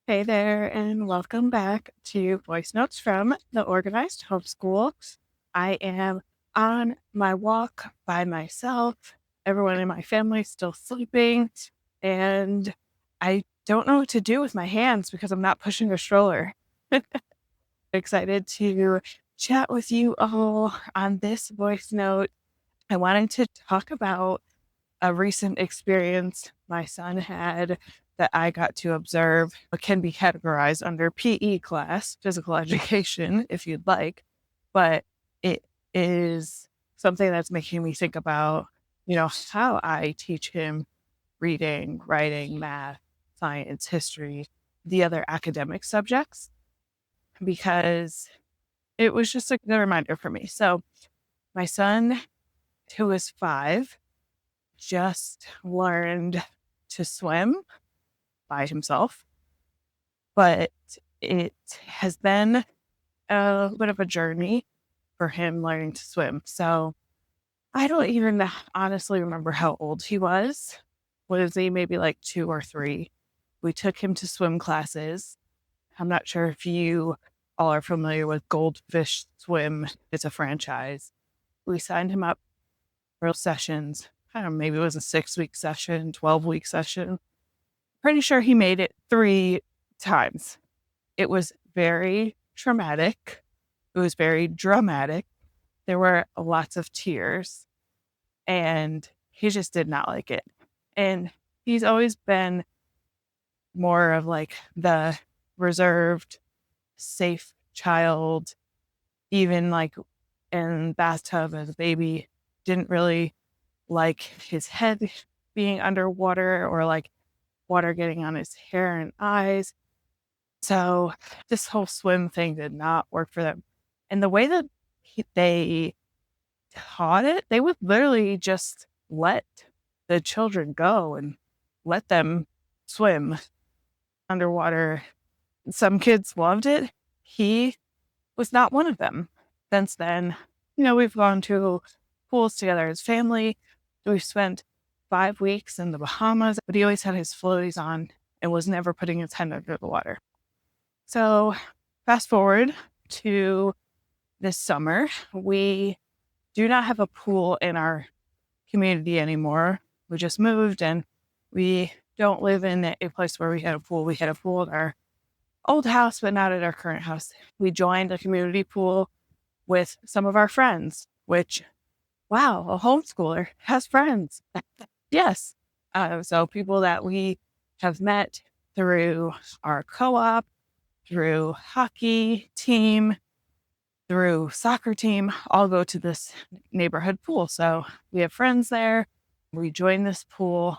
Hey there, and welcome back to Voice Notes from the Organized Homeschool. I am on my walk by myself. Everyone in my family is still sleeping, and I don't know what to do with my hands because I'm not pushing a stroller. Excited to chat with you all on this voice note. I wanted to talk about a recent experience my son had that I got to observe. It can be categorized under PE class, physical education, if you'd like, but it is something that's making me think about, how I teach him reading, writing, math, science, history, the other academic subjects, because it was just a good reminder for me. So my son, who is 5, just learned to swim by himself, but it has been a bit of a journey for him learning to swim. So I don't even honestly remember how old he was. Was he maybe like 2 or 3? We took him to swim classes. I'm not sure if you all are familiar with Goldfish Swim. It's a franchise. We signed him up for sessions. I don't know, maybe it was a 6-week session, 12-week session. Pretty sure he made it 3 times. It was very traumatic. It was very dramatic. There were lots of tears, and he just did not like it. And he's always been more of like the reserved, safe child, even like in bathtub as a baby, didn't really like his head being underwater or like water getting on his hair and eyes. So this whole swim thing did not work for them. And the way that they taught it, they would literally just let the children go and let them swim underwater. Some kids loved it. He was not one of them. Since then, we've gone to pools together as family. We've spent 5 weeks in the Bahamas, but he always had his floaties on and was never putting his head under the water. So fast forward to this summer, we do not have a pool in our community anymore. We just moved and we don't live in a place where we had a pool. We had a pool at our old house, but not at our current house. We joined a community pool with some of our friends, which, wow, a homeschooler has friends. Yes. So people that we have met through our co-op, through hockey team, through soccer team, all go to this neighborhood pool. So we have friends there. We join this pool.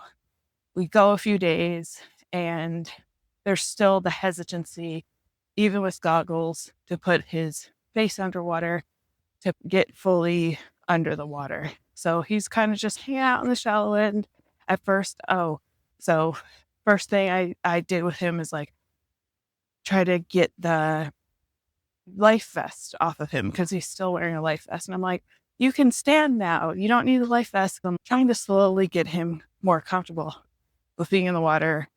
We go a few days, and there's still the hesitancy, even with goggles, to put his face underwater to get fully under the water. So he's kind of just hanging out in the shallow end at first. So first thing I did with him is like try to get the life vest off of him because he's still wearing a life vest. And I'm like, you can stand now. You don't need a life vest. I'm trying to slowly get him more comfortable with being in the water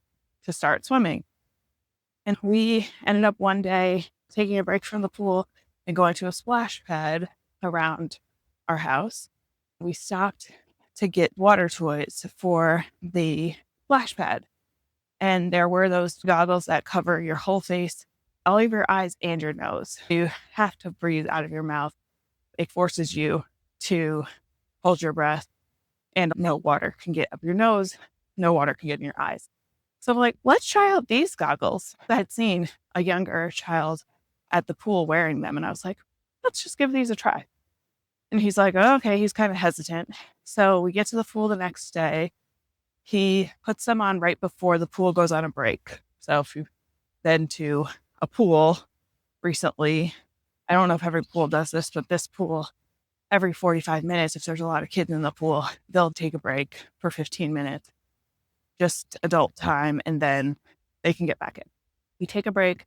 to start swimming. And we ended up one day taking a break from the pool and going to a splash pad around our house. We stopped to get water toys for the splash pad. And there were those goggles that cover your whole face, all of your eyes and your nose. You have to breathe out of your mouth. It forces you to hold your breath, and no water can get up your nose. No water can get in your eyes. So I'm like, let's try out these goggles. I had seen a younger child at the pool wearing them. And I was like, let's just give these a try. And he's like, oh, okay. He's kind of hesitant. So we get to the pool the next day. He puts them on right before the pool goes on a break. So if you've been to a pool recently, I don't know if every pool does this, but this pool, every 45 minutes, if there's a lot of kids in the pool, they'll take a break for 15 minutes, just adult time, and then they can get back in. We take a break.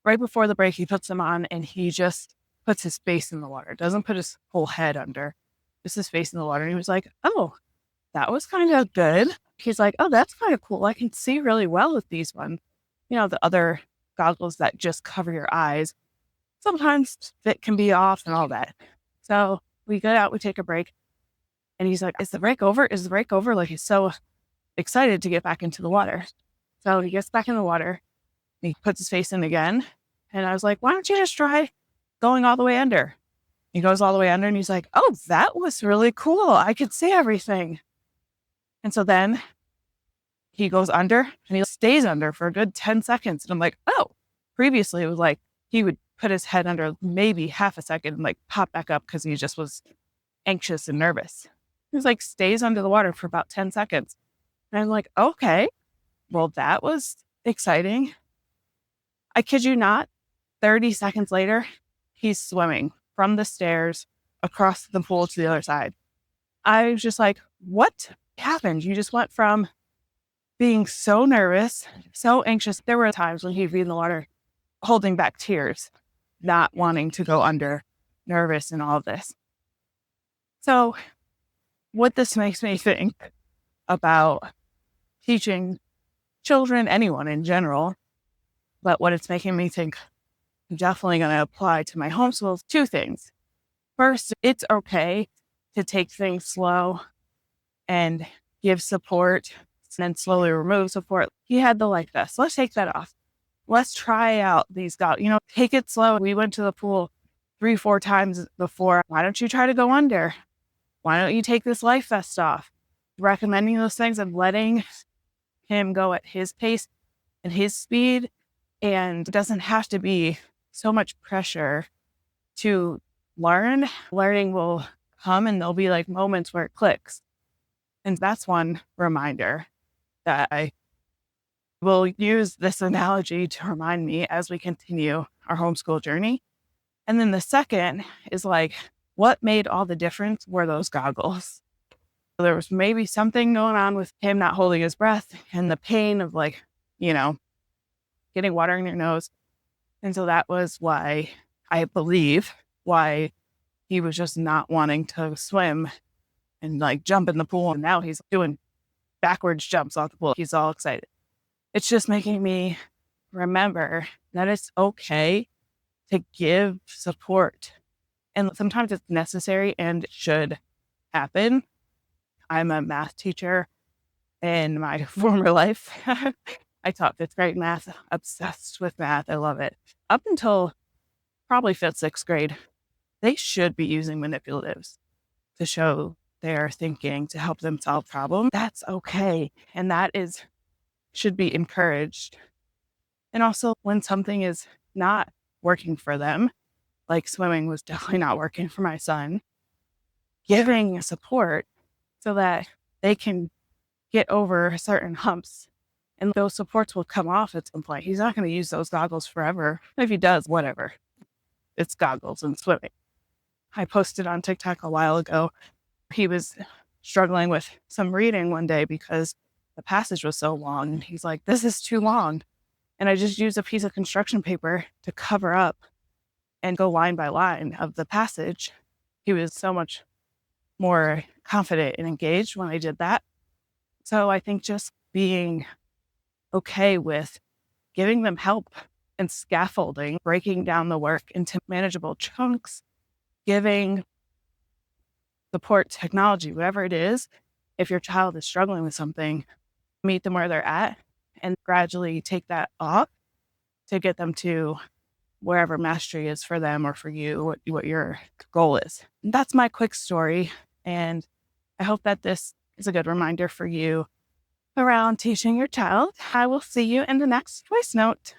Right before the break, he puts them on and he just puts his face in the water. Doesn't put his whole head under, just his face in the water. And he was like, oh, that was kind of good. He's like, oh, that's kind of cool. I can see really well with these ones. the other goggles that just cover your eyes, sometimes fit can be off and all that. So we get out, we take a break, and he's like, is the break over? Is the break over? Like, he's so excited to get back into the water. So he gets back in the water, and he puts his face in again. And I was like, why don't you just try going all the way under? He goes all the way under and he's like, oh, that was really cool. I could see everything. And so then he goes under and he stays under for a good 10 seconds. And I'm like, oh, previously it was like he would put his head under maybe half a second and like pop back up because he just was anxious and nervous. He was like stays under the water for about 10 seconds. And I'm like, okay, well, that was exciting. I kid you not, 30 seconds later, he's swimming from the stairs across the pool to the other side. I was just like, what happened? You just went from being so nervous, so anxious. There were times when he'd be in the water holding back tears, not wanting to go under, nervous and all of this. So what this makes me think about teaching children, anyone in general, but what it's making me think I'm definitely going to apply to my homeschools, two things. First, it's okay to take things slow and give support and then slowly remove support. He had the life vest. Let's take that off. Let's try out these goggles. Take it slow. We went to the pool 3-4 times before. Why don't you try to go under? Why don't you take this life vest off? Recommending those things and letting him go at his pace and his speed. And it doesn't have to be so much pressure to learn. Learning will come and there'll be like moments where it clicks. And that's one reminder that I will use this analogy to remind me as we continue our homeschool journey. And then the second is like, what made all the difference were those goggles. There was maybe something going on with him not holding his breath and the pain of like, getting water in your nose. And so that was why, I believe, why he was just not wanting to swim and like jump in the pool. And now he's doing backwards jumps off the pool. He's all excited. It's just making me remember that it's okay to give support. And sometimes it's necessary and it should happen. I'm a math teacher in my former life. I taught 5th grade math, obsessed with math. I love it. Up until probably 5th, 6th grade, they should be using manipulatives to show their thinking, to help them solve problems. That's okay. And that should be encouraged. And also when something is not working for them, like swimming was definitely not working for my son, giving support so that they can get over certain humps. And those supports will come off at some point. He's not going to use those goggles forever. If he does, whatever. It's goggles and swimming. I posted on TikTok a while ago. He was struggling with some reading one day because the passage was so long. And he's like, this is too long. And I just used a piece of construction paper to cover up and go line by line of the passage. He was so much more confident and engaged when I did that. So I think just being okay with giving them help and scaffolding, breaking down the work into manageable chunks, giving support, technology, whatever it is. If your child is struggling with something, meet them where they're at and gradually take that off to get them to wherever mastery is for them or for you, what your goal is. And that's my quick story. And I hope that this is a good reminder for you around teaching your child. I will see you in the next voice note.